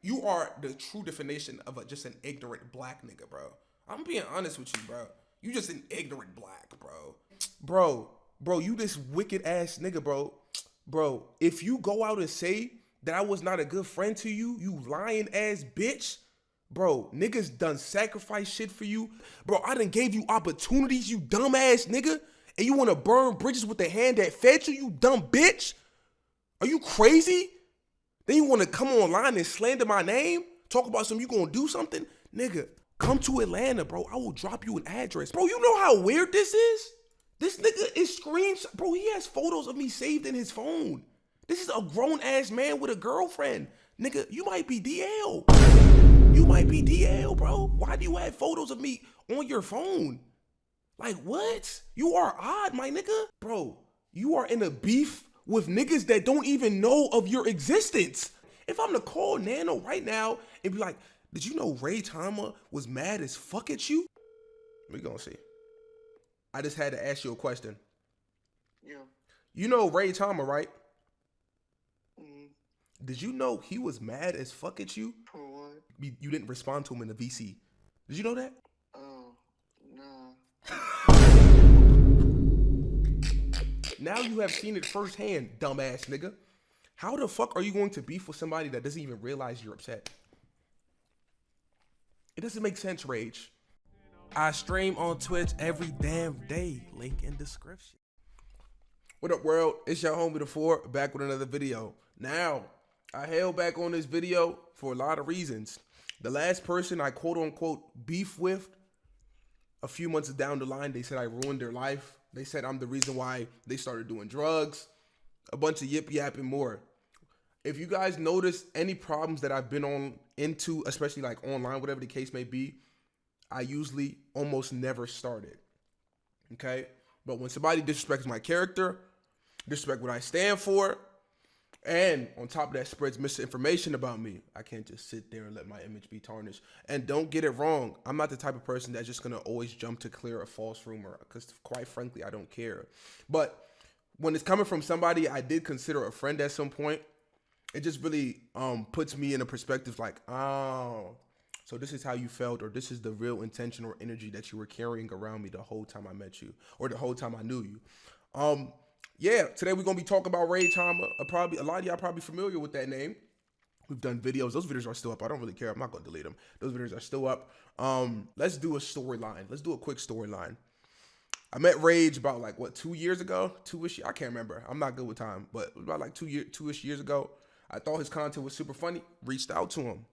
you are the true definition of just an ignorant black nigga, bro. I'm being honest with you, bro. You just an ignorant black, bro. Bro, you this wicked ass nigga, bro. Bro, if you go out and say that I was not a good friend to you, you lying ass bitch. Bro, niggas done sacrifice shit for you. Bro, I done gave you opportunities, you dumb ass nigga. And you wanna burn bridges with the hand that fed you, you dumb bitch? Are you crazy? Then you wanna come online and slander my name? Talk about something, you gonna do something? Nigga, come to Atlanta, bro. I will drop you an address. Bro, you know how weird this is? This nigga is screenshot. Bro, he has photos of me saved in his phone. This is a grown ass man with a girlfriend. Nigga, you might be DL. You might be DL, bro. Why do you have photos of me on your phone? Like, what? You are odd, my nigga. Bro, you are in a beef with niggas that don't even know of your existence. If I'm to call Nano right now and be like, did you know Ray Tama was mad as fuck at you? We gonna see. I just had to ask you a question. Yeah. You know Ray Tama, right? Did you know he was mad as fuck at you? For what? You didn't respond to him in the VC. Did you know that? Oh, no. Now you have seen it firsthand, dumbass nigga. How the fuck are you going to beef with somebody that doesn't even realize you're upset? It doesn't make sense, Rage. I stream on Twitch every damn day. Link in description. What up, world? It's your homie the 4 back with another video. Now, I held back on this video for a lot of reasons. The last person I quote unquote beef with, a few months down the line, they said I ruined their life. They said I'm the reason why they started doing drugs, a bunch of yip yap and more. If you guys notice any problems that I've been into, especially like online, whatever the case may be, I usually almost never started. Okay? But when somebody disrespects my character, disrespect what I stand for, and on top of that spreads misinformation about me, I can't just sit there and let my image be tarnished. And don't get it wrong, I'm not the type of person that's just gonna always jump to clear a false rumor, because quite frankly, I don't care. But when it's coming from somebody I did consider a friend at some point, it just really puts me in a perspective like, oh, so this is how you felt, or this is the real intention or energy that you were carrying around me the whole time I met you, or the whole time I knew you. Yeah, today we're gonna be talking about Ray Tama. A lot of y'all probably familiar with that name. We've done videos. Those videos are still up. I don't really care. I'm not gonna delete them. Those videos are still up. Let's do a storyline. Let's do a quick storyline. I met Rage about like what, 2 years ago? 2-ish. I can't remember. I'm not good with time, but about like 2-ish years ago. I thought his content was super funny. Reached out to him.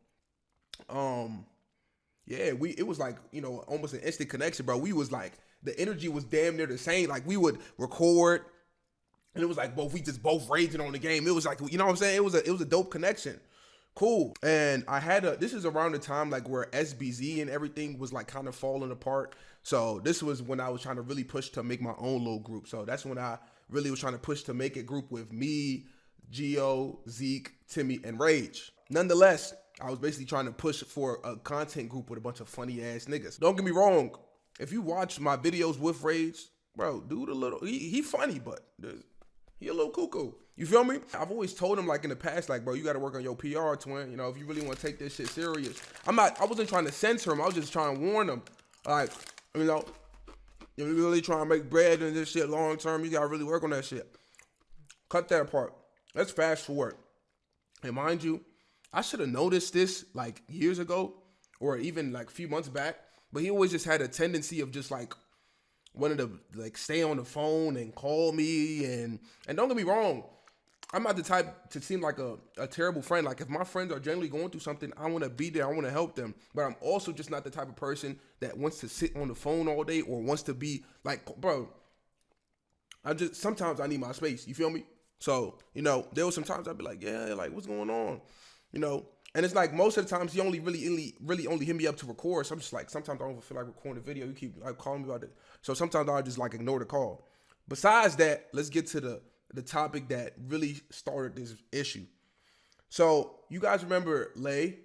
Yeah, it was like, you know, almost an instant connection, bro. We was like, the energy was damn near the same. Like we would record. And it was like we just both raging on the game. It was like, you know what I'm saying? It was a dope connection. Cool. And I had this is around the time like where SBZ and everything was like kind of falling apart. So this was when I was trying to really push to make my own little group. So that's when I really was trying to push to make a group with me, Geo, Zeke, Timmy, and Rage. Nonetheless, I was basically trying to push for a content group with a bunch of funny ass niggas. Don't get me wrong. If you watch my videos with Rage, bro, dude, he funny, but he a little cuckoo. You feel me? I've always told him like in the past, like, bro, you got to work on your PR, twin. You know, if you really want to take this shit serious. I wasn't trying to censor him. I was just trying to warn him. Like, you know, if you really trying to make bread and this shit long term, you got to really work on that shit. Cut that part. Let's fast forward. And mind you, I should have noticed this like years ago or even like a few months back. But he always just had a tendency of just like, wanted to like stay on the phone and call me and don't get me wrong, I'm not the type to seem like a terrible friend. Like if my friends are generally going through something, I want to be there, I want to help them. But I'm also just not the type of person that wants to sit on the phone all day or wants to be like, bro, sometimes I need my space, you feel me? So, you know, there was some times I'd be like, yeah, like what's going on? You know, and it's like most of the times he only really only hit me up to record. So I'm just like, sometimes I don't feel like recording a video. You keep like calling me about it. So sometimes I just like ignore the call. Besides that, let's get to the topic that really started this issue. So you guys remember Lay?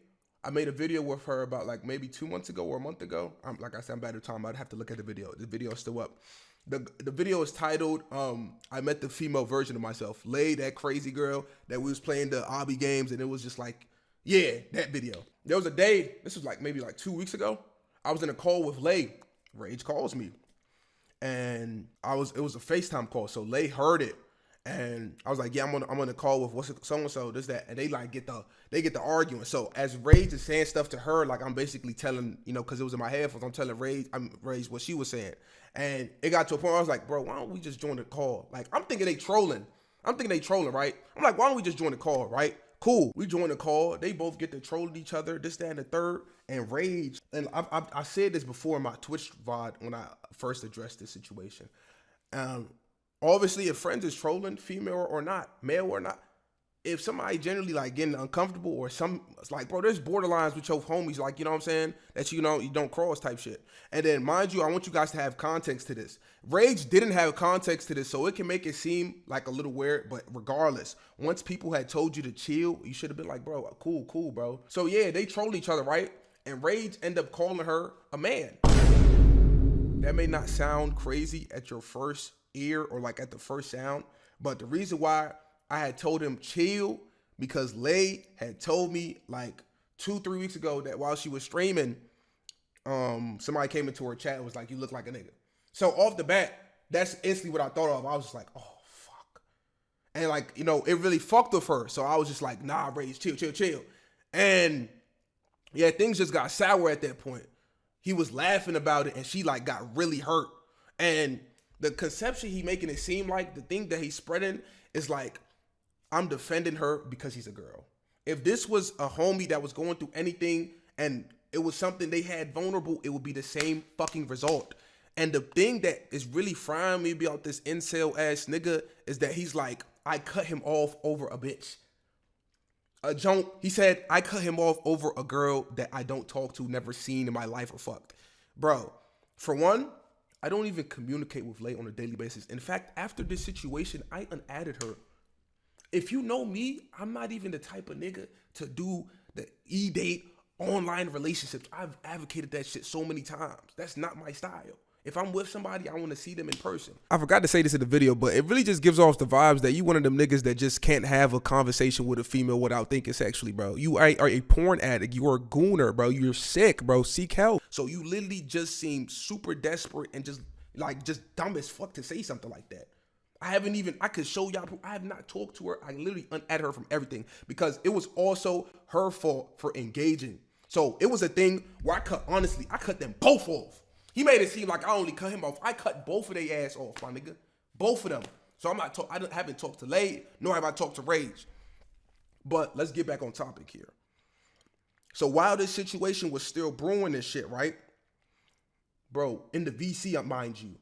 I made a video with her about like maybe 2 months ago or a month ago. Like I said, I'm bad at time. I'd have to look at the video. The video is still up. The video is titled, I met the female version of myself. Lay, that crazy girl that we was playing the obby games, and it was just like, Yeah, that video. There was a day, this was like maybe like 2 weeks ago. I was in a call with Lay. Rage calls me. And it was a FaceTime call. So Lay heard it. And I was like, yeah, I'm on the call with so-and-so, this, that. And they like get the arguing. So as Rage is saying stuff to her, like I'm basically telling, you know, cause it was in my headphones, I'm telling Rage what she was saying. And it got to a point where I was like, bro, why don't we just join the call? Like, I'm thinking they trolling, right? I'm like, why don't we just join the call, right? Cool. We join the call. They both get to trolling each other, this, that, and the third, and Rage. And I said this before in my Twitch VOD when I first addressed this situation. Obviously, if friends is trolling, female or not, male or not, if somebody generally like getting uncomfortable or it's like, bro, there's borderlines with your homies, like, you know what I'm saying, that you know you don't cross type shit. And then mind you, I want you guys to have context to this. Rage didn't have context to this, so it can make it seem like a little weird, but regardless, once people had told you to chill, you should have been like, bro, cool, bro. So yeah, they trolled each other, right? And Rage ended up calling her a man. That may not sound crazy at your first ear or like at the first sound, but the reason why I had told him chill because Lay had told me like 2-3 weeks ago that while she was streaming, somebody came into her chat and was like, you look like a nigga. So off the bat, that's instantly what I thought of. I was just like, oh fuck. And like, you know, it really fucked with her. So I was just like, nah, Rage, chill. And yeah, things just got sour at that point. He was laughing about it and she like got really hurt. And the conception he making it seem like, the thing that he's spreading is like, I'm defending her because he's a girl. If this was a homie that was going through anything and it was something they had vulnerable, it would be the same fucking result. And the thing that is really frying me about this incel ass nigga is that he's like, I cut him off over a bitch. He said, I cut him off over a girl that I don't talk to, never seen in my life or fucked. Bro, for one, I don't even communicate with Lay on a daily basis. In fact, after this situation, I unadded her. If you know me, I'm not even the type of nigga to do the e-date online relationships. I've advocated that shit so many times. That's not my style. If I'm with somebody, I want to see them in person. I forgot to say this in the video, but it really just gives off the vibes that you one of them niggas that just can't have a conversation with a female without thinking sexually, bro. You are a porn addict. You are a gooner, bro. You're sick, bro. Seek help. So you literally just seem super desperate and just dumb as fuck to say something like that. I could show y'all, I have not talked to her. I literally unadded her from everything because it was also her fault for engaging. So it was a thing where I cut them both off. He made it seem like I only cut him off. I cut both of their ass off, my nigga. Both of them. So I haven't talked to Lay, nor have I talked to Rage. But let's get back on topic here. So while this situation was still brewing and shit, right? Bro, in the VC, mind you,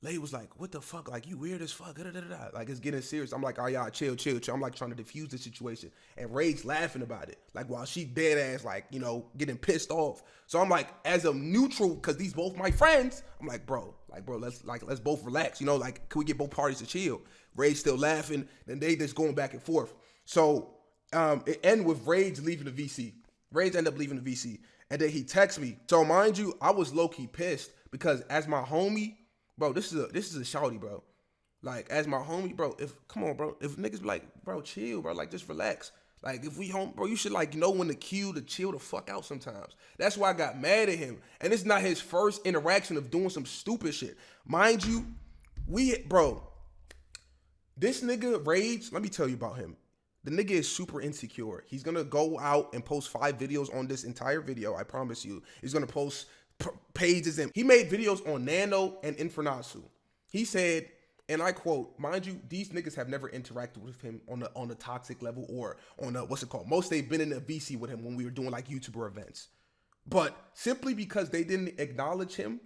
Lay was like, what the fuck? Like, you weird as fuck. Like, it's getting serious. I'm like, oh, y'all, chill. I'm like trying to diffuse the situation. And Rage laughing about it. Like, while she dead ass, like, you know, getting pissed off. So I'm like, as a neutral, because these both my friends, I'm like, bro, let's both relax. You know, like, can we get both parties to chill? Rage still laughing. And they just going back and forth. So it ended with Rage leaving the VC. Rage ended up leaving the VC. And then he texted me. So mind you, I was low-key pissed because as my homie, bro, this is a shouty, bro. Like, as my homie, bro, if niggas be like, bro, chill, bro, like, just relax. Like, if we home, bro, you should, like, know when to cue to chill the fuck out sometimes. That's why I got mad at him. And it's not his first interaction of doing some stupid shit. Mind you, bro, this nigga, Rage, let me tell you about him. The nigga is super insecure. He's gonna go out and post 5 videos on this entire video, I promise you. He's gonna post pages, and he made videos on Nano and Infernasu. He said, and I quote, mind you, these niggas have never interacted with him on the toxic level or on a, what's it called? Most they've been in a VC with him when we were doing like YouTuber events. But simply because they didn't acknowledge him,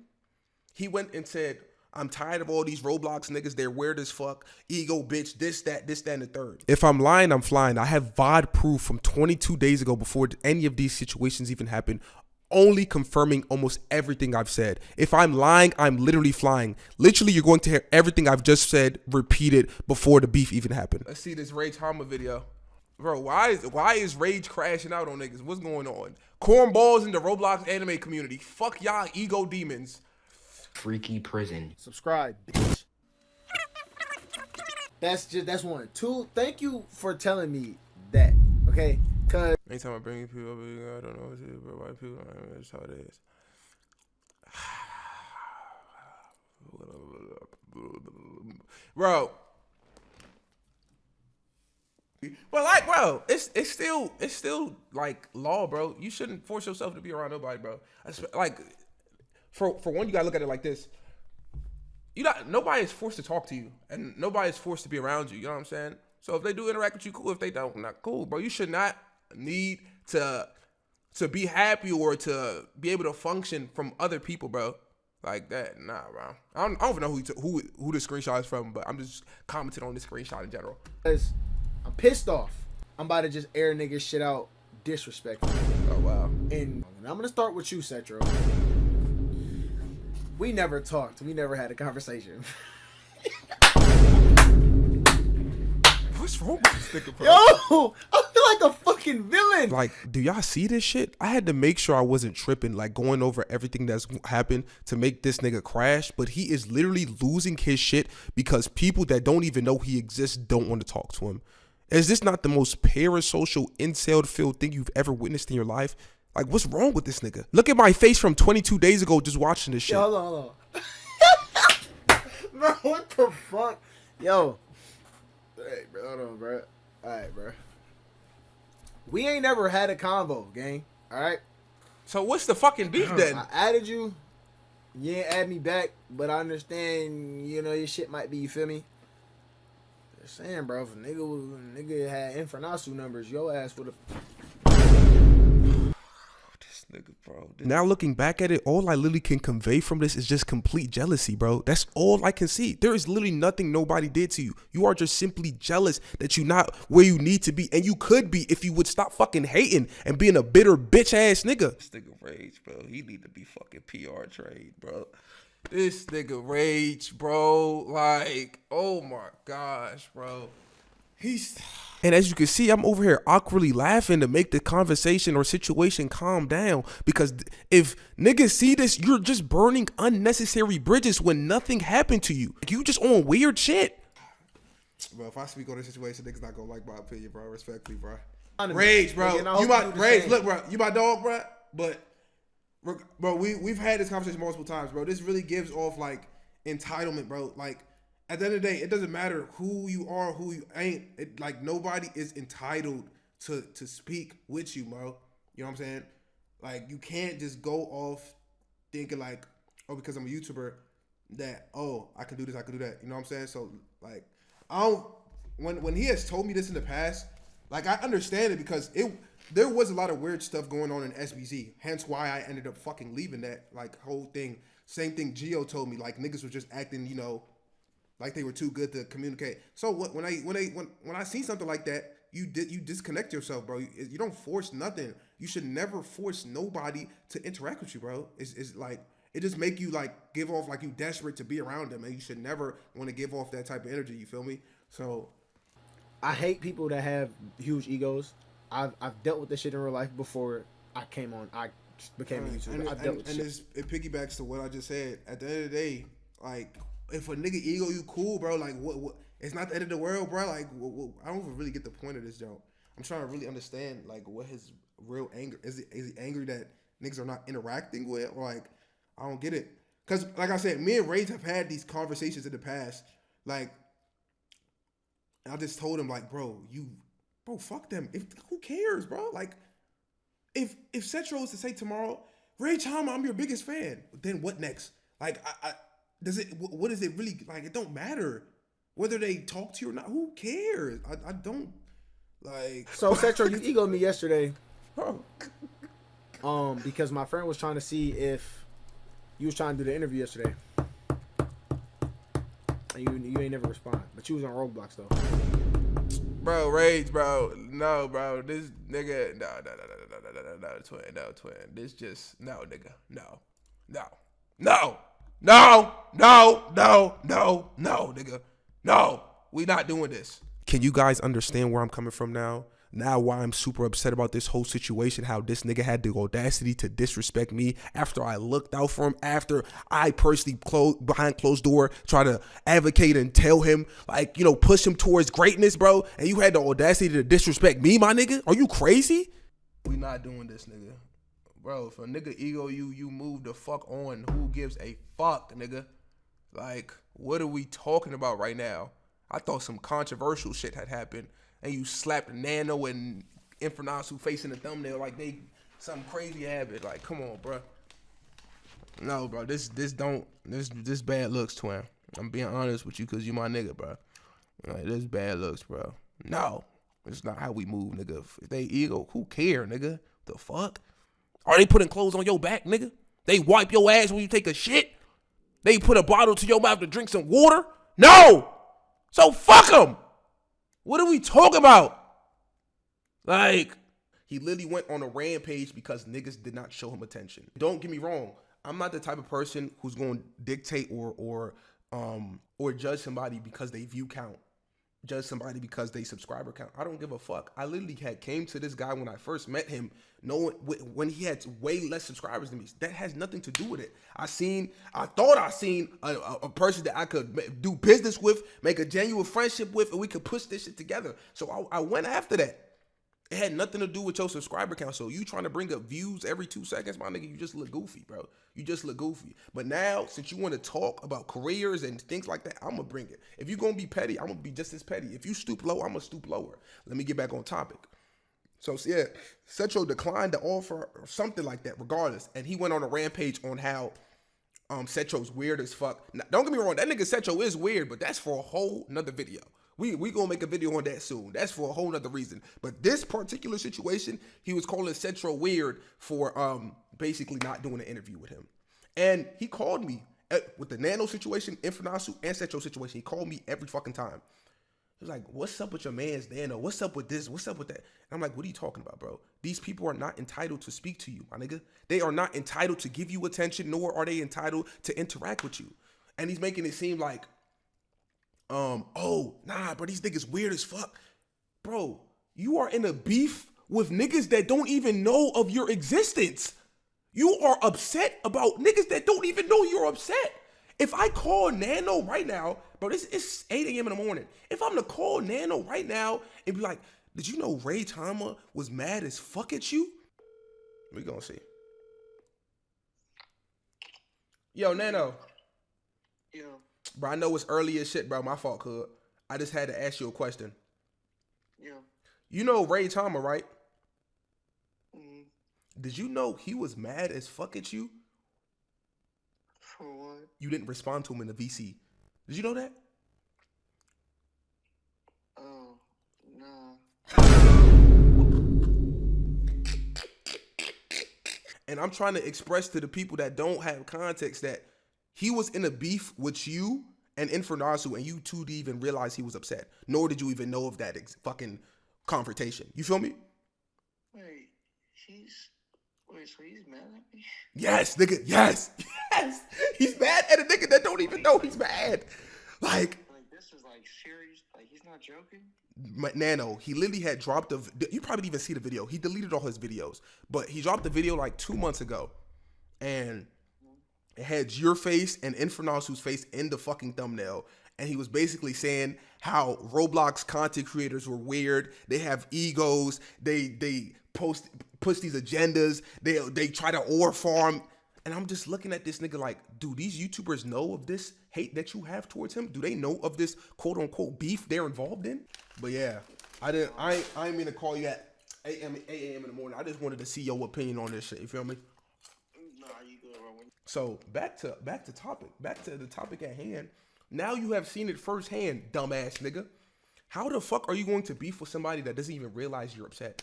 he went and said, I'm tired of all these Roblox niggas. They're weird as fuck. Ego bitch, this, that, and the third. If I'm lying, I'm flying. I have VOD proof from 22 days ago before any of these situations even happened, only confirming almost everything I've said. If I'm lying, I'm literally flying. Literally, you're going to hear everything I've just said repeated before the beef even happened. Let's see this Rage Harma video. Bro, why is Rage crashing out on niggas? What's going on? Cornballs in the Roblox anime community. Fuck y'all ego demons. Freaky prison. Subscribe, bitch. That's one. 2, thank you for telling me that, okay? Cause Anytime I bring people up, I don't know what to do, but white people, I mean, that's how it is. Bro. But like, bro, it's still like law, bro. You shouldn't force yourself to be around nobody, bro. Like, for one, you gotta look at it like this. Nobody is forced to talk to you, and nobody is forced to be around you. You know what I'm saying? So if they do interact with you, cool. If they don't, not cool, bro. You should not need to be happy or to be able to function from other people, bro. Like that, nah, bro. I don't even know who the screenshot is from, but I'm just commenting on this screenshot in general. Because I'm pissed off. I'm about to just air niggas shit out disrespectfully. Oh wow. And I'm gonna start with you, Cetro. We never talked. We never had a conversation. What's wrong with this nigga, bro? Yo, I feel like a fucking villain. Like, do y'all see this shit? I had to make sure I wasn't tripping, like going over everything that's happened to make this nigga crash, but he is literally losing his shit because people that don't even know he exists don't want to talk to him. Is this not the most parasocial, incel-filled thing you've ever witnessed in your life? Like, what's wrong with this nigga? Look at my face from 22 days ago just watching this shit. Yo, hold on. Bro, what the fuck? Yo. Hey, bro, hold on, bro. Alright, bro. We ain't never had a convo, gang. Alright? So what's the fucking beef then? I added you. You ain't add me back, but I understand, you know, your shit might be, you feel me? Just saying, bro, if a nigga had Infernasu numbers, your ass would have. Nigga, bro. Now looking back at it, all I literally can convey from this is just complete jealousy, bro. That's all I can see. There is literally nothing nobody did to you. You are just simply jealous that you're not where you need to be, and you could be if you would stop fucking hating and being a bitter bitch ass nigga. This nigga Rage, bro. He need to be fucking PR trained, bro. This nigga Rage, bro. Like, oh my gosh, bro. And as you can see, I'm over here awkwardly laughing to make the conversation or situation calm down. Because if niggas see this, you're just burning unnecessary bridges when nothing happened to you. You just on weird shit. Bro, if I speak on this situation, niggas not gonna like my opinion, bro. Respectfully, bro. Rage, bro. You my Rage. Look, bro. You my dog, bro. But, bro, we've had this conversation multiple times, bro. This really gives off like entitlement, bro. Like, at the end of the day, it doesn't matter who you are, who you ain't. Like, nobody is entitled to speak with you, bro. You know what I'm saying? Like, you can't just go off thinking like, oh, because I'm a YouTuber, that, oh, I can do this, I can do that. You know what I'm saying? So, like, when he has told me this in the past, like, I understand it because there was a lot of weird stuff going on in SBZ. Hence why I ended up fucking leaving that, like, whole thing. Same thing Gio told me, like, niggas were just acting, you know, like they were too good to communicate. So when I see something like that, you disconnect yourself, bro. You don't force nothing. You should never force nobody to interact with you, bro. It's like, it just make you like give off like you desperate to be around them, and you should never want to give off that type of energy. You feel me? So I hate people that have huge egos. I've dealt with this shit in real life before I came on. I became a YouTuber. I've dealt with shit. It piggybacks to what I just said. At the end of the day, like, if a nigga ego you cool, bro, like what it's not the end of the world, bro. Like I don't even really get the point of this joke. I'm trying to really understand like what his real anger is. He angry that niggas are not interacting with? Or, like, I don't get it. Cause like I said, me and Rage have had these conversations in the past. Like, I just told him like, bro, fuck them. Who cares, bro? Like, if Cetro was to say tomorrow, Rage Hama, I'm your biggest fan, then what next? Like, what is it really, like, it don't matter whether they talk to you or not. Who cares? I don't, like. So, Cetro, you egoed me yesterday. Bro. Because my friend was trying to see if you was trying to do the interview yesterday. And you ain't never respond. But you was on Roblox, though. Bro, Rage, bro. No, bro. This nigga, no, twin. This just, no, nigga. No, nigga. No, we not doing this. Can you guys understand where I'm coming from now? Now why I'm super upset about this whole situation, how this nigga had the audacity to disrespect me after I looked out for him, after I personally behind closed door try to advocate and tell him, like, you know, push him towards greatness, bro, and you had the audacity to disrespect me, my nigga? Are you crazy? We not doing this, nigga. Bro, if a nigga ego you move the fuck on. Who gives a fuck, nigga? Like, what are we talking about right now? I thought some controversial shit had happened, and you slapped Nano and Infernasu facing the thumbnail like they some crazy habit. Like, come on, bro. No, bro, this bad looks, twin. I'm being honest with you because you my nigga, bro. Like, this bad looks, bro. No, it's not how we move, nigga. If they ego, who care, nigga? The fuck? Are they putting clothes on your back, nigga? They wipe your ass when you take a shit? They put a bottle to your mouth to drink some water? No! So fuck them! What are we talking about? Like, he literally went on a rampage because niggas did not show him attention. Don't get me wrong. I'm not the type of person who's going to dictate or judge somebody because they view count. Judge somebody because they subscriber count. I don't give a fuck. I literally came to this guy when I first met him, knowing when he had way less subscribers than me. That has nothing to do with it. I thought I seen a person that I could do business with, make a genuine friendship with, and we could push this shit together. So I went after that. It had nothing to do with your subscriber count. So you trying to bring up views every 2 seconds, my nigga, you just look goofy, bro. You just look goofy. But now, since you want to talk about careers and things like that, I'm going to bring it. If you're going to be petty, I'm going to be just as petty. If you stoop low, I'm going to stoop lower. Let me get back on topic. So, yeah, Setro declined the offer or something like that, regardless. And he went on a rampage on how Setro's weird as fuck. Now, don't get me wrong, that nigga Setro is weird, but that's for a whole nother video. We gonna make a video on that soon. That's for a whole nother reason. But this particular situation, he was calling Setro weird for basically not doing an interview with him. And he called me with the Nano situation, Infernasu, and Setro situation. He called me every fucking time. He was like, what's up with your man's Nano? What's up with this? What's up with that? And I'm like, what are you talking about, bro? These people are not entitled to speak to you, my nigga. They are not entitled to give you attention, nor are they entitled to interact with you. And he's making it seem like, oh, nah, bro, these niggas weird as fuck. Bro, you are in a beef with niggas that don't even know of your existence. You are upset about niggas that don't even know you're upset. If I call Nano right now, bro, it's 8 a.m. in the morning. If I'm to call Nano right now and be like, did you know Ray Tama was mad as fuck at you? We gonna see. Yo, Nano. Yo. Bro, I know it's early as shit, bro. My fault, cuz. I just had to ask you a question. Yeah. You know Ray Tama, right? Mm-hmm. Did you know he was mad as fuck at you? For what? You didn't respond to him in the VC. Did you know that? Oh, nah. And I'm trying to express to the people that don't have context that he was in a beef with you and Infernasu, and you two didn't even realize he was upset. Nor did you even know of that fucking confrontation. You feel me? Wait, so he's mad at me? Yes, nigga. Yes. Yes. He's mad at a nigga that don't even know he's mad. Like this is like serious. Like he's not joking. Nano, he literally had dropped you probably didn't even see the video. He deleted all his videos, but he dropped the video like 2 months ago, and it had your face and Infernasu's face in the fucking thumbnail. And he was basically saying how Roblox content creators were weird. They have egos. They push these agendas. They try to ore farm. And I'm just looking at this nigga like, do these YouTubers know of this hate that you have towards him? Do they know of this quote unquote beef they're involved in? But yeah, I ain't mean to call you at 8 a.m. in the morning. I just wanted to see your opinion on this shit. You feel me? Nah, you good, bro. So back to the topic at hand. Now you have seen it firsthand, dumbass nigga. How the fuck are you going to beef with somebody that doesn't even realize you're upset?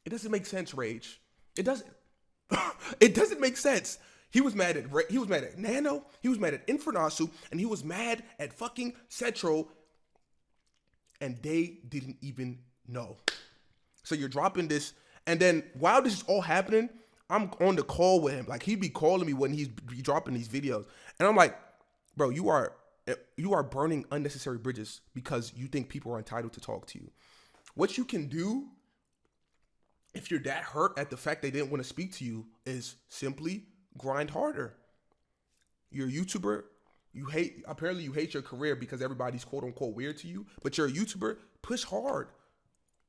It doesn't make sense, Rage. It doesn't. It doesn't make sense. He was mad at Nano. He was mad at Infernasu, and he was mad at fucking Setro, and they didn't even know. So you're dropping this, and then while this is all happening, I'm on the call with him. Like, he'd be calling me when he's be dropping these videos. And I'm like, bro, you are burning unnecessary bridges because you think people are entitled to talk to you. What you can do, if you're that hurt at the fact they didn't want to speak to you, is simply grind harder. You're a YouTuber. Apparently you hate your career because everybody's quote unquote weird to you, but you're a YouTuber. Push hard.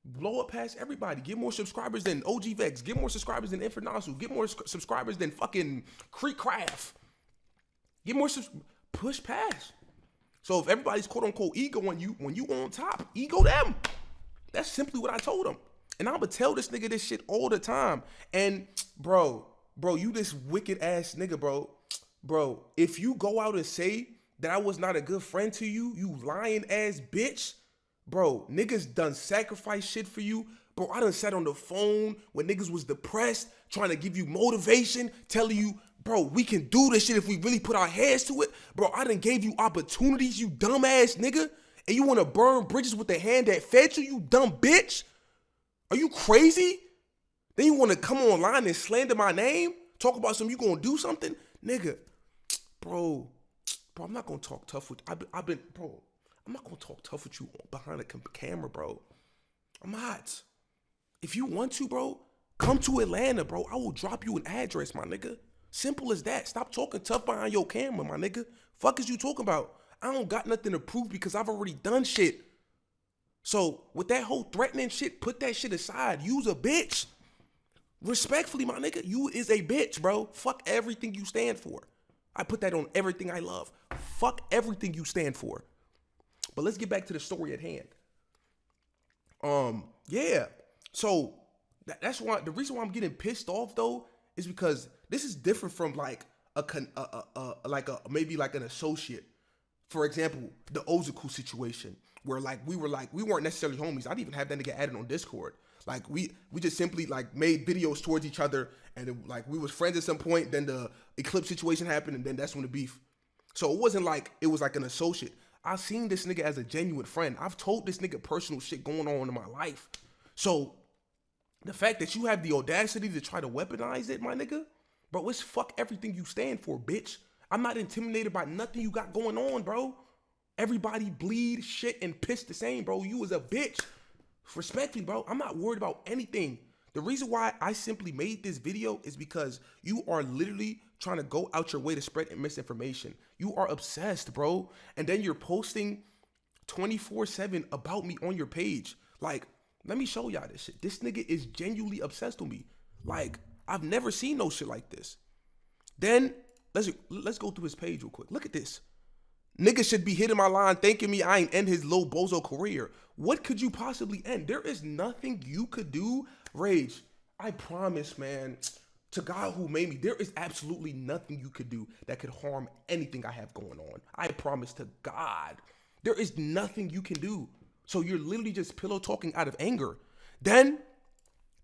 Blow up past everybody. Get more subscribers than OG Vex. Get more subscribers than Infernasu. Get more subscribers than fucking Creek Craft. Get more push past. So if everybody's quote unquote ego on you, when you on top, ego them. That's simply what I told him. And I'ma tell this nigga this shit all the time. And bro, you this wicked ass nigga, bro. Bro, if you go out and say that I was not a good friend to you, you lying ass bitch. Bro, niggas done sacrifice shit for you. Bro, I done sat on the phone when niggas was depressed, trying to give you motivation, telling you, bro, we can do this shit if we really put our heads to it. Bro, I done gave you opportunities, you dumbass nigga. And you want to burn bridges with the hand that fed you, you dumb bitch? Are you crazy? Then you want to come online and slander my name? Talk about something, you going to do something? Nigga, bro, I'm not going to talk tough with, bro, I'm not going to talk tough with you behind the camera, bro. I'm not. If you want to, bro, come to Atlanta, bro. I will drop you an address, my nigga. Simple as that. Stop talking tough behind your camera, my nigga. Fuck is you talking about? I don't got nothing to prove because I've already done shit. So with that whole threatening shit, put that shit aside. You's a bitch. Respectfully, my nigga, you is a bitch, bro. Fuck everything you stand for. I put that on everything I love. Fuck everything you stand for. But let's get back to the story at hand. Yeah. So that's why the reason why I'm getting pissed off though is because this is different from like maybe like an associate. For example, the Ozaku situation where we weren't necessarily homies. I didn't even have that nigga added on Discord. Like we just simply like made videos towards each other and we was friends at some point. Then the Eclipse situation happened and then that's when the beef. So it wasn't like it was like an associate. I've seen this nigga as a genuine friend. I've told this nigga personal shit going on in my life. So the fact that you have the audacity to try to weaponize it, my nigga, bro, it's fuck everything you stand for, bitch. I'm not intimidated by nothing you got going on, bro. Everybody bleed, shit, and piss the same, bro. You was a bitch. Respectfully, bro, I'm not worried about anything. The reason why I simply made this video is because you are literally trying to go out your way to spread misinformation. You are obsessed, bro. And then you're posting 24/7 about me on your page. Like, let me show y'all this shit. This nigga is genuinely obsessed with me. Like, I've never seen no shit like this. Then, let's go through his page real quick. Look at this. Nigga should be hitting my line thanking me I ain't end his little bozo career. What could you possibly end? There is nothing you could do. Rage, I promise, man, to God who made me, there is absolutely nothing you could do that could harm anything I have going on. I promise to God. There is nothing you can do. So you're literally just pillow talking out of anger. Then,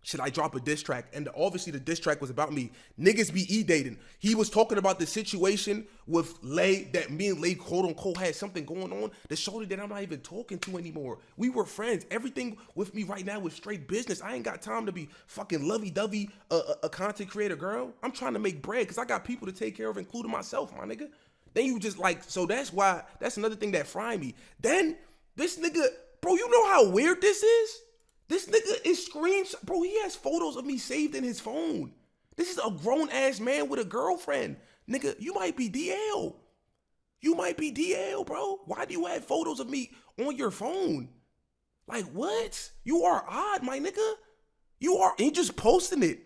should I drop a diss track? And obviously the diss track was about me. Niggas be e-dating. He was talking about the situation with Lay, that me and Lay quote unquote had something going on. The shorty that I'm not even talking to anymore. We were friends. Everything with me right now was straight business. I ain't got time to be fucking lovey-dovey a content creator, girl. I'm trying to make bread because I got people to take care of, including myself, my nigga. Then you just like, so that's why, that's another thing that fried me. Then this nigga, bro, you know how weird this is? This nigga is screenshot, bro, he has photos of me saved in his phone. This is a grown-ass man with a girlfriend. Nigga, you might be DL. You might be DL, bro. Why do you have photos of me on your phone? Like, what? You are odd, my nigga. You just posting it.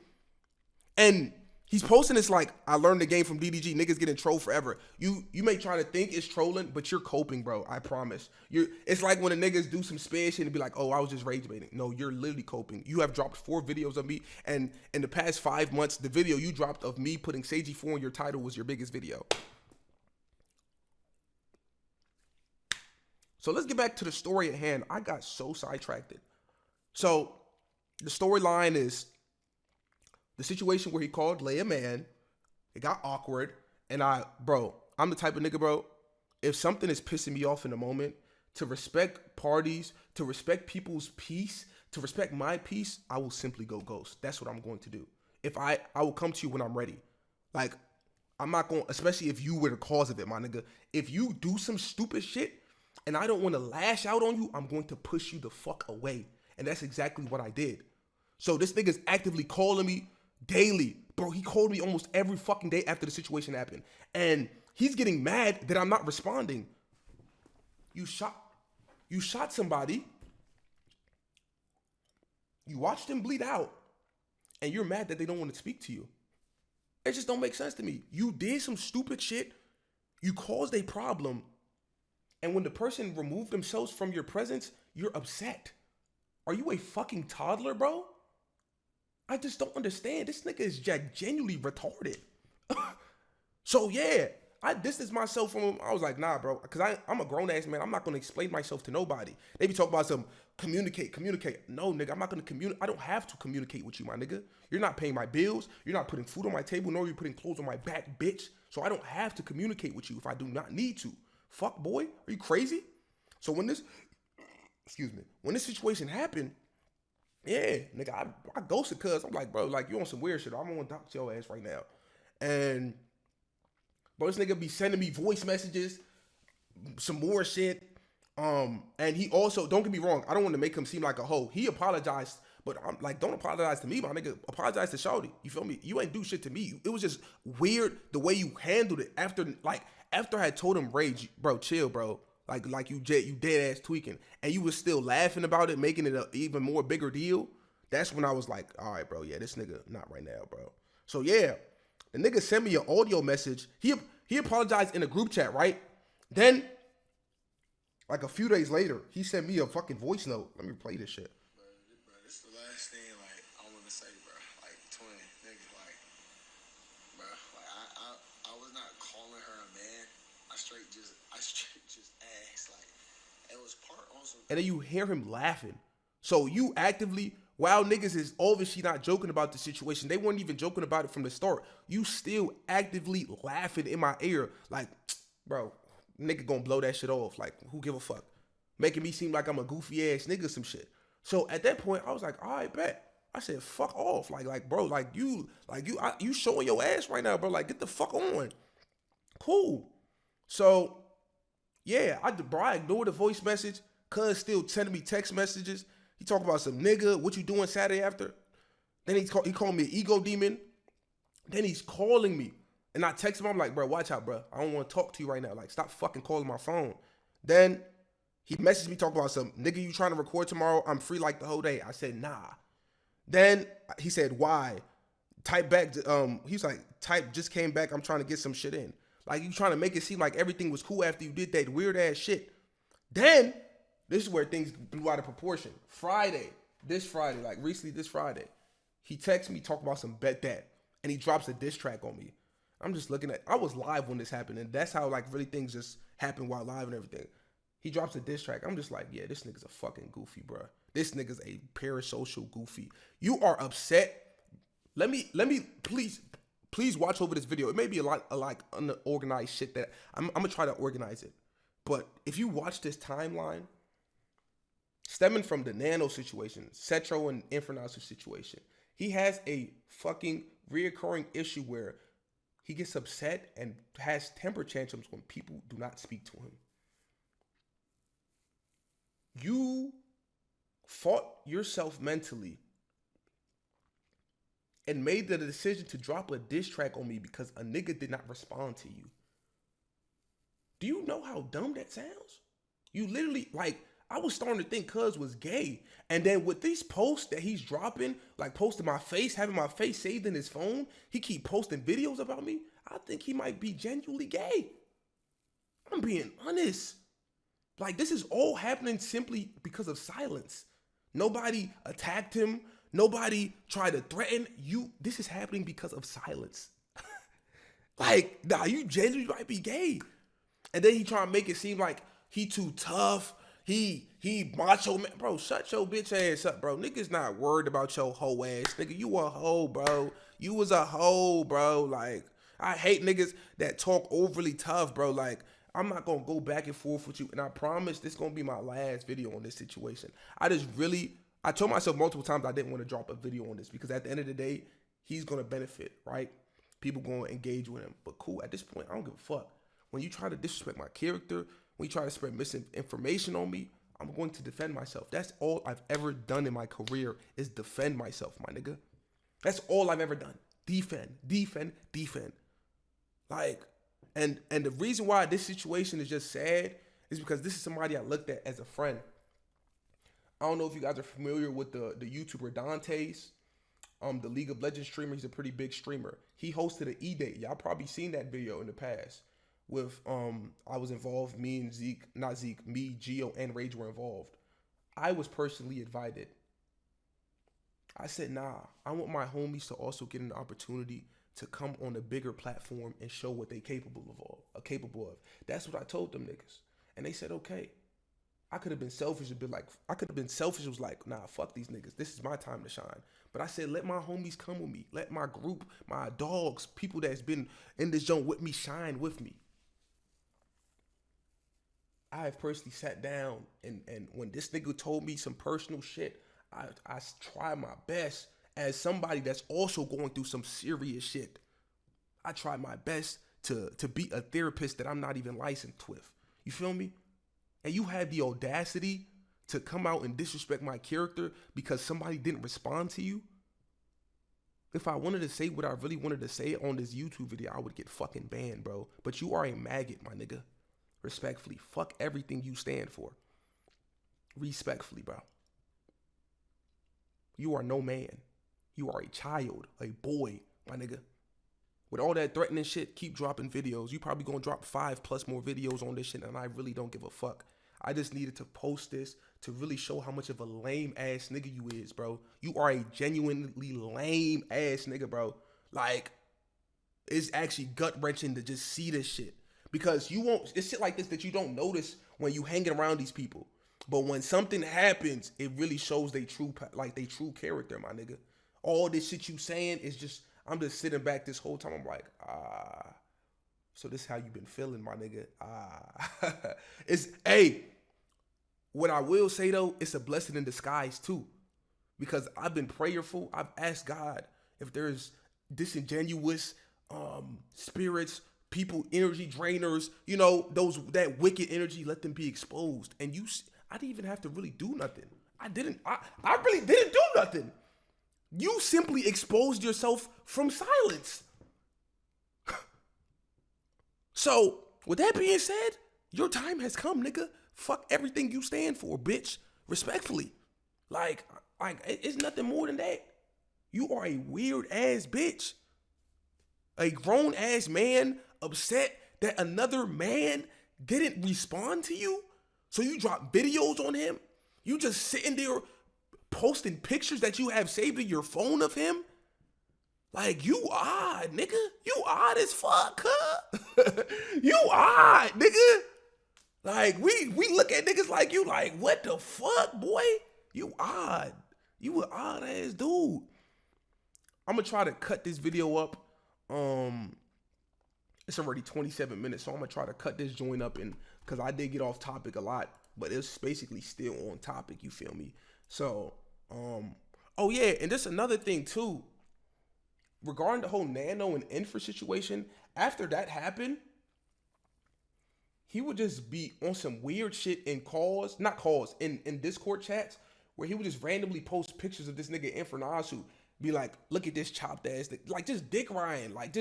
And he's posting this like, I learned the game from DDG. Niggas getting trolled forever. You may try to think it's trolling, but you're coping, bro. I promise. It's like when the niggas do some spare shit and be like, oh, I was just rage baiting. No, you're literally coping. You have dropped 4 videos of me. And in the past 5 months, the video you dropped of me putting Seiji 4 in your title was your biggest video. So let's get back to the story at hand. I got so sidetracked. So the storyline is the situation where he called Lay a man. It got awkward. And I'm the type of nigga, bro, if something is pissing me off in the moment, to respect parties, to respect people's peace, to respect my peace, I will simply go ghost. That's what I'm going to do. I will come to you when I'm ready. Like, I'm not going, especially if you were the cause of it, my nigga. If you do some stupid shit and I don't want to lash out on you, I'm going to push you the fuck away. And that's exactly what I did. So this nigga's actively calling me daily. Bro, he called me almost every fucking day after the situation happened. And he's getting mad that I'm not responding. You shot somebody. You watch them bleed out, and you're mad that they don't want to speak to you. It just don't make sense to me. You did some stupid shit. You caused a problem. And when the person removed themselves from your presence, you're upset. Are you a fucking toddler, bro? I just don't understand. This nigga is genuinely retarded. So yeah, I distanced myself from him. I was like, nah, bro, because I'm a grown ass man. I'm not gonna explain myself to nobody. They be talking about some communicate. No, nigga, I'm not gonna communicate. I don't have to communicate with you, my nigga. You're not paying my bills. You're not putting food on my table, nor are you putting clothes on my back, bitch. So I don't have to communicate with you if I do not need to. Fuck, boy, are you crazy? So when this situation happened, yeah, nigga, I ghosted cuz. I'm like, bro, like, you on some weird shit. I'm gonna talk to your ass right now. And bro, this nigga be sending me voice messages, some more shit. And he also, don't get me wrong, I don't want to make him seem like a hoe. He apologized, but I'm like, don't apologize to me, my nigga. Apologize to Shawty. You feel me? You ain't do shit to me. It was just weird the way you handled it after I had told him, Ray, bro, chill, bro. Like you dead ass tweaking, and you was still laughing about it, making it an even more bigger deal. That's when I was like, all right, bro, yeah, this nigga not right now, bro. So yeah, the nigga sent me an audio message. He apologized in a group chat, right? Then, like a few days later, he sent me a fucking voice note. Let me play this shit. Bro, this is the last thing, like, I want to say, bro. Like, twin, nigga, like, bro, like, I was not calling her a man. I straight just asked, like, it was part also. And then you hear him laughing. So you actively, while niggas is obviously not joking about the situation, they weren't even joking about it from the start. You still actively laughing in my ear, like, bro, nigga gonna blow that shit off. Like, who give a fuck? Making me seem like I'm a goofy ass nigga, some shit. So at that point, I was like, all right, bet. I said, fuck off. Like, bro, you showing your ass right now, bro. Like, get the fuck on. Cool. So, yeah, I ignored the voice message. Cuz still sending me text messages. He talking about some nigga, what you doing Saturday after? Then he called me an ego demon. Then he's calling me. And I text him, I'm like, bro, watch out, bro. I don't want to talk to you right now. Like, stop fucking calling my phone. Then he messaged me talking about some nigga, you trying to record tomorrow? I'm free like the whole day. I said, nah. Then he said, why? Type back. He's like, type just came back. I'm trying to get some shit in. Like, you trying to make it seem like everything was cool after you did that weird ass shit. Then this is where things blew out of proportion. This Friday, he texts me talking about some bet that, and he drops a diss track on me. I'm just looking at, I was live when this happened, and that's how like really things just happen while live and everything. He drops a diss track. I'm just like, yeah, this nigga's a fucking goofy, bro. This nigga's a parasocial goofy. You are upset. Let me please watch over this video. It may be a lot of like unorganized shit that I'm gonna try to organize it. But if you watch this timeline, stemming from the Nano situation, Cetro and Infernazo situation, he has a fucking reoccurring issue where he gets upset and has temper tantrums when people do not speak to him. You fought yourself mentally and made the decision to drop a diss track on me because a nigga did not respond to you. Do you know how dumb that sounds? You literally, like, I was starting to think Cuz was gay. And then with these posts that he's dropping, like posting my face, having my face saved in his phone, he keep posting videos about me. I think he might be genuinely gay. I'm being honest. Like, this is all happening simply because of silence. Nobody attacked him. Nobody tried to threaten you. This is happening because of silence. Like, nah, you genuinely might be gay. And then he trying to make it seem like he too tough. He macho man. Bro, shut your bitch ass up, bro. Niggas not worried about your hoe ass. Nigga, you a hoe, bro. You was a hoe, bro. Like, I hate niggas that talk overly tough, bro. Like, I'm not going to go back and forth with you. And I promise this going to be my last video on this situation. I told myself multiple times I didn't want to drop a video on this because at the end of the day, he's going to benefit, right? People going to engage with him. But cool, at this point, I don't give a fuck. When you try to disrespect my character, when you try to spread misinformation on me, I'm going to defend myself. That's all I've ever done in my career is defend myself, my nigga. That's all I've ever done. Defend. Like, and the reason why this situation is just sad is because this is somebody I looked at as a friend. I don't know if you guys are familiar with the YouTuber Dante's, the League of Legends streamer. He's a pretty big streamer. He hosted an E-Day. Y'all probably seen that video in the past. With I was involved. Me and Zeke, not Zeke, me, Gio, and Rage were involved. I was personally invited. I said, nah, I want my homies to also get an opportunity to come on a bigger platform and show what they capable of. That's what I told them niggas. And they said, okay. I could have been selfish and was like, nah, fuck these niggas. This is my time to shine. But I said, let my homies come with me. Let my group, my dogs, people that's been in this joint with me shine with me. I have personally sat down and when this nigga told me some personal shit, I try my best as somebody that's also going through some serious shit. I try my best to be a therapist that I'm not even licensed with. You feel me? And you have the audacity to come out and disrespect my character because somebody didn't respond to you. If I wanted to say what I really wanted to say on this YouTube video, I would get fucking banned, bro. But you are a maggot, my nigga. Respectfully. Fuck everything you stand for. Respectfully, bro. You are no man. You are a child, a boy, my nigga. With all that threatening shit, keep dropping videos. You probably gonna drop 5+ more videos on this shit, and I really don't give a fuck. I just needed to post this to really show how much of a lame ass nigga you is, bro. You are a genuinely lame ass nigga, bro. Like, it's actually gut wrenching to just see this shit. Because it's shit like this that you don't notice when you hanging around these people. But when something happens, it really shows they true character, my nigga. All this shit you saying is just, I'm just sitting back this whole time. I'm like, so this is how you been feeling, my nigga. What I will say though, it's a blessing in disguise too. Because I've been prayerful. I've asked God if there's disingenuous spirits, people, energy drainers, you know, that wicked energy, let them be exposed. And I didn't even have to really do nothing. I really didn't do nothing. You simply exposed yourself from silence. So, with that being said, your time has come, nigga. Fuck everything you stand for, bitch. Respectfully. Like, it's nothing more than that. You are a weird ass bitch. A grown ass man upset that another man didn't respond to you. So you drop videos on him. You just sitting there posting pictures that you have saved in your phone of him. Like, you odd, nigga. You odd as fuck, huh? You odd, nigga. Like, we look at niggas like you like, what the fuck, boy? You odd. You an odd ass dude. I'm gonna try to cut this video up. It's already 27 minutes, so I'm gonna try to cut this joint up because I did get off topic a lot, but it's basically still on topic, you feel me? So, oh yeah, and just another thing too, regarding the whole Nano and Infer situation, after that happened, he would just be on some weird shit in in Discord chats, where he would just randomly post pictures of this nigga Infernazu, be like, look at this chopped ass, like just Dick Ryan, like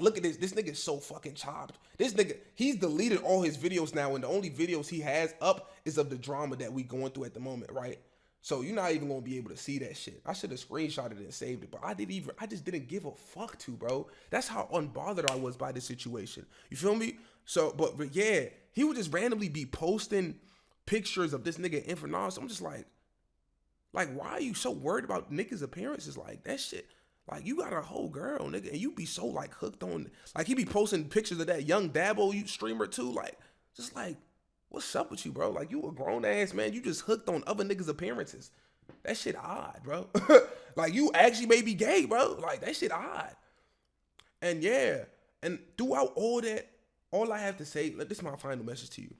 look at this nigga's so fucking chopped. This nigga, he's deleted all his videos now, and the only videos he has up is of the drama that we going through at the moment, right? So you're not even gonna be able to see that shit. I should have screenshotted it and saved it, but I just didn't give a fuck to, bro. That's how unbothered I was by this situation. You feel me? So, but yeah, he would just randomly be posting pictures of this nigga Infernazo. I'm just like, why are you so worried about niggas' appearances like that shit? Like, you got a whole girl, nigga, and you be so like hooked on, like he be posting pictures of that young Dabo streamer too, like, just like, what's up with you, bro? Like, you a grown ass man, you just hooked on other niggas' appearances. That shit odd, bro. Like, you actually may be gay, bro. Like, that shit odd. And yeah, and throughout all that, all I have to say, this is my final message to you.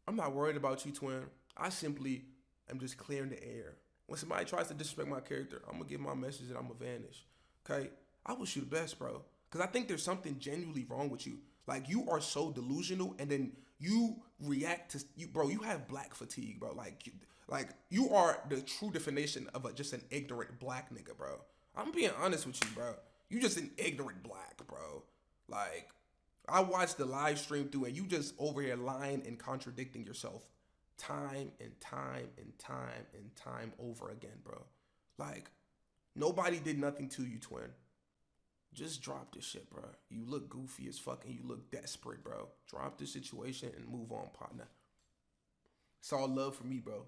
I'm not worried about you, twin. I simply am just clearing the air. When somebody tries to disrespect my character, I'm going to give my message and I'm going to vanish. Okay? I wish you the best, bro. Because I think there's something genuinely wrong with you. Like, you are so delusional, and then you react to, bro, you have black fatigue, bro. Like you are the true definition of just an ignorant black nigga, bro. I'm being honest with you, bro. You just an ignorant black, bro. Like, I watched the live stream through and you just over here lying and contradicting yourself time and time and time and time over again, bro. Like, nobody did nothing to you, twin. Just drop this shit, bro. You look goofy as fuck and you look desperate, bro. Drop this situation and move on, partner. It's all love for me, bro.